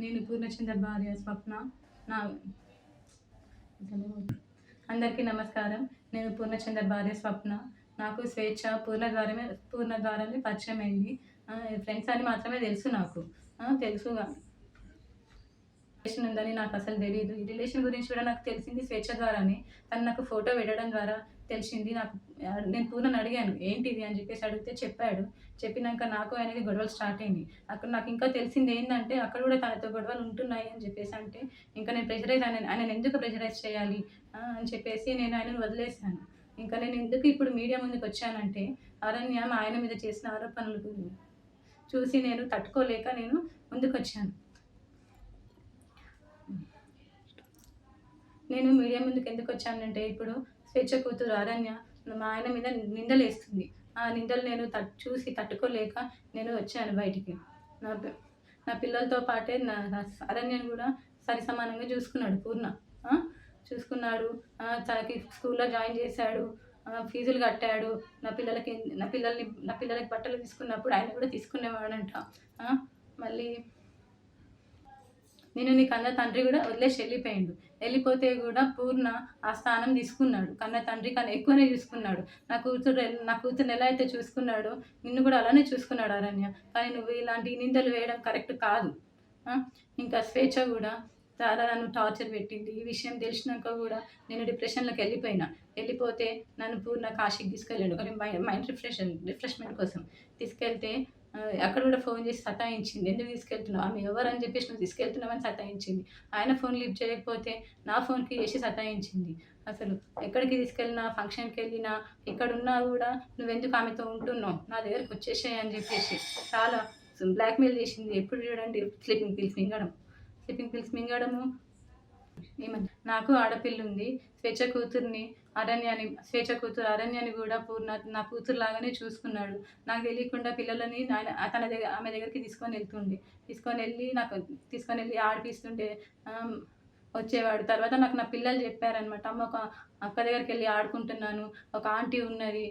నేను పూర్ణచంద్ర భార్య స్వప్న. నా అందరికీ నమస్కారం. నేను పూర్ణచంద్ర భార్య స్వప్న. నాకు స్వేచ్ఛ పూర్ణ ద్వారానే పరిచయం అయింది. ఫ్రెండ్స్ అని మాత్రమే తెలుసు నాకు. తెలుసు రిలేషన్ ఉందని నాకు అసలు తెలియదు. ఈ రిలేషన్ గురించి కూడా నాకు తెలిసింది స్వేచ్ఛ ద్వారానే. తను నాకు ఫోటో పెట్టడం ద్వారా తెలిసింది. నేను పూర్ణని అడిగాను ఏంటిది అని చెప్పేసి అడిగితే చెప్పాడు. చెప్పినాక నాకు ఆయనకి గొడవలు స్టార్ట్ అయింది. అక్కడ నాకు ఇంకా తెలిసింది ఏంటంటే అక్కడ కూడా తనతో గొడవలు ఉంటున్నాయి అని చెప్పేసి అంటే ఇంకా నేను ఆయనను ఎందుకు ప్రెషరైజ్ చేయాలి అని చెప్పేసి నేను ఆయనను వదిలేశాను. ఇంకా నేను ఎందుకు ఇప్పుడు మీడియా ముందుకు వచ్చానంటే అరణ్య ఆయన మీద చేసిన ఆరోపణలు చూసి నేను తట్టుకోలేక నేను ముందుకు వచ్చాను. నేను మీడియా ముందుకు ఎందుకు వచ్చానంటే ఇప్పుడు స్వేచ్ఛ కూతురు అరణ్య మా ఆయన మీద నిందలేస్తుంది. ఆ నిందలు నేను చూసి తట్టుకోలేక నేను వచ్చాను బయటికి. నా పిల్లలతో పాటే నా అరణ్యను కూడా సరి సమానంగా చూసుకున్నాడు పూర్ణ. చూసుకున్నాడు. తనకి స్కూల్లో జాయిన్ చేశాడు, ఫీజులు కట్టాడు. నా పిల్లలకి బట్టలు తీసుకున్నప్పుడు ఆయన కూడా తీసుకునేవాడంట. మళ్ళీ నేను నీ కన్న తండ్రి కూడా వదిలేసి వెళ్ళిపోతే కూడా పూర్ణ ఆ స్థానం తీసుకున్నాడు. కన్న తండ్రి కన్నా ఎక్కువనే చూసుకున్నాడు. నా కూతురుని ఎలా అయితే చూసుకున్నాడో నిన్ను కూడా అలానే చూసుకున్నాడు అరణ్య. కానీ నువ్వు ఇలాంటి నిందలు వేయడం కరెక్ట్ కాదు. ఇంకా స్వేచ్ఛ కూడా చాలా నన్ను టార్చర్ పెట్టింది. ఈ విషయం తెలిసినాక కూడా నేను డిప్రెషన్లోకి వెళ్ళిపోతే నన్ను పూర్ణ కాశీకి తీసుకెళ్ళాడు. కానీ మైండ్ రిఫ్రెష్మెంట్ కోసం తీసుకెళ్తే అక్కడ కూడా ఫోన్ చేసి సతాయించింది. ఎందుకు తీసుకెళ్తున్నావు, ఆమె ఎవరని చెప్పేసి నువ్వు తీసుకెళ్తున్నావని సతాయించింది. ఆయన ఫోన్ లిఫ్ట్ చేయకపోతే నా ఫోన్కి చేసి సతాయించింది. అసలు ఎక్కడికి తీసుకెళ్ళినా, ఫంక్షన్కి వెళ్ళినా, ఎక్కడున్నా కూడా నువ్వెందుకు ఆమెతో ఉంటున్నావు, నా దగ్గరకు వచ్చేసాయి అని చెప్పేసి చాలా బ్లాక్మెయిల్ చేసింది. ఎప్పుడు చూడండి స్లీపింగ్ పిల్స్ మింగడము. నాకు ఆడపిల్ల ఉంది. స్వేచ్ఛ కూతురు అరణ్యాన్ని కూడా పూర్ణ నా కూతురు లాగానే చూసుకున్నాడు. నాకు తెలియకుండా పిల్లలని ఆమె దగ్గరికి తీసుకొని వెళ్ళి ఆడిపిస్తుంటే వచ్చేవాడు. తర్వాత నాకు నా పిల్లలు చెప్పారనమాట, అమ్మ ఒక అక్క దగ్గరికి వెళ్ళి ఆడుకుంటున్నాను, ఒక ఆంటీ ఉన్నది,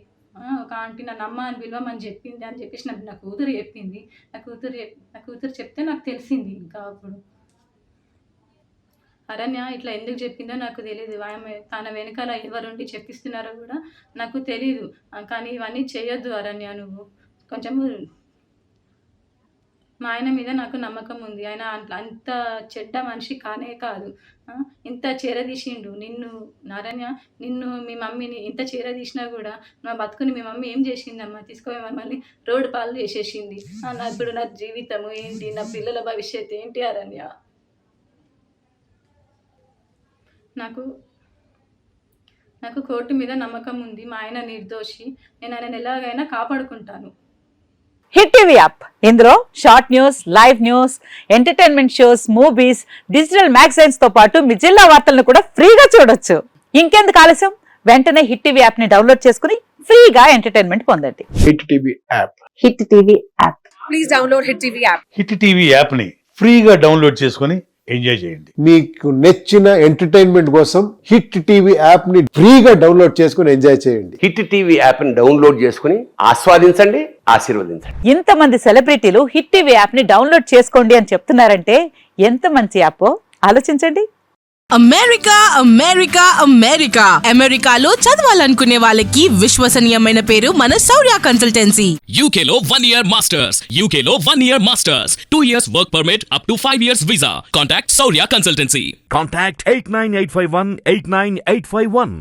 ఒక ఆంటీ నన్ను అమ్మ అని పిలవమని చెప్పింది అని చెప్పేసి నా కూతురు చెప్పింది. నా కూతురు చెప్తే నాకు తెలిసింది. ఇంకా అప్పుడు అరణ్య ఇట్లా ఎందుకు చెప్పిందో నాకు తెలియదు. ఆమె తన వెనకాల ఎవరుండి చెప్పిస్తున్నారో కూడా నాకు తెలీదు. కానీ ఇవన్నీ చేయొద్దు అరణ్య, నువ్వు కొంచెము. మా ఆయన మీద నాకు నమ్మకం ఉంది. ఆయన అంత చెడ్డ మనిషి కానే కాదు. ఇంత చేరదీసిండు అరణ్య. మీ మమ్మీని ఇంత చేరదీసినా కూడా నా బతుకుని మీ మమ్మీ ఏం చేసిందమ్మా, తీసుకొని మమ్మల్ని రోడ్డు పాలు చేసేసింది. ఇప్పుడు నా జీవితము ఏంటి, నా పిల్లల భవిష్యత్తు ఏంటి అరణ్య? నాకు కోర్టు మీద నమ్మకం ఉంది. మా ఆయన నిర్దోషి. నేను ఆయన ఎలాగైనా కాపాడుకుంటాను. హిట్ టీవీ యాప్, ఇందులో short news, live news, entertainment shows, movies, digital magazines తో పాటు మీ జిల్లా వార్తలను కూడా ఫ్రీగా చూడొచ్చు. ఇంకెందుకు ఆలస్యం, వెంటనే హిట్ టీవీ యాప్ ని డౌన్లోడ్ చేసుకుని ఫ్రీగా ఎంటర్టైన్మెంట్ పొందండి. Hit TV app. Hit TV app. Please download hit TV app. Hit TV app ని ఫ్రీగా డౌన్లోడ్ చేసుకుని ఎంజాయ్ చేయండి. మీకు నచ్చిన ఎంటర్టైన్మెంట్ కోసం హిట్ టీవీ యాప్ ని ఫ్రీగా డౌన్లోడ్ చేసుకుని ఎంజాయ్ చేయండి. హిట్ టీవీ యాప్ ని డౌన్లోడ్ చేసుకుని ఆస్వాదించండి, ఆశీర్వదించండి. ఇంతమంది సెలబ్రిటీలు హిట్ టీవీ యాప్ ని డౌన్లోడ్ చేసుకోండి అని చెప్తున్నారంటే ఎంత మంచి యాప్ ఆలోచించండి. అమెరికాలో చదవాలనుకునే వాళ్ళకి విశ్వసనీయమైన పేరు మన శౌర్య కన్సల్టెన్సీ. UK లో 1 year masters, UK లో 1 year masters, 2 years work permit up to 5 years visa. Contact Saurya Consultancy. Contact 89851 89851.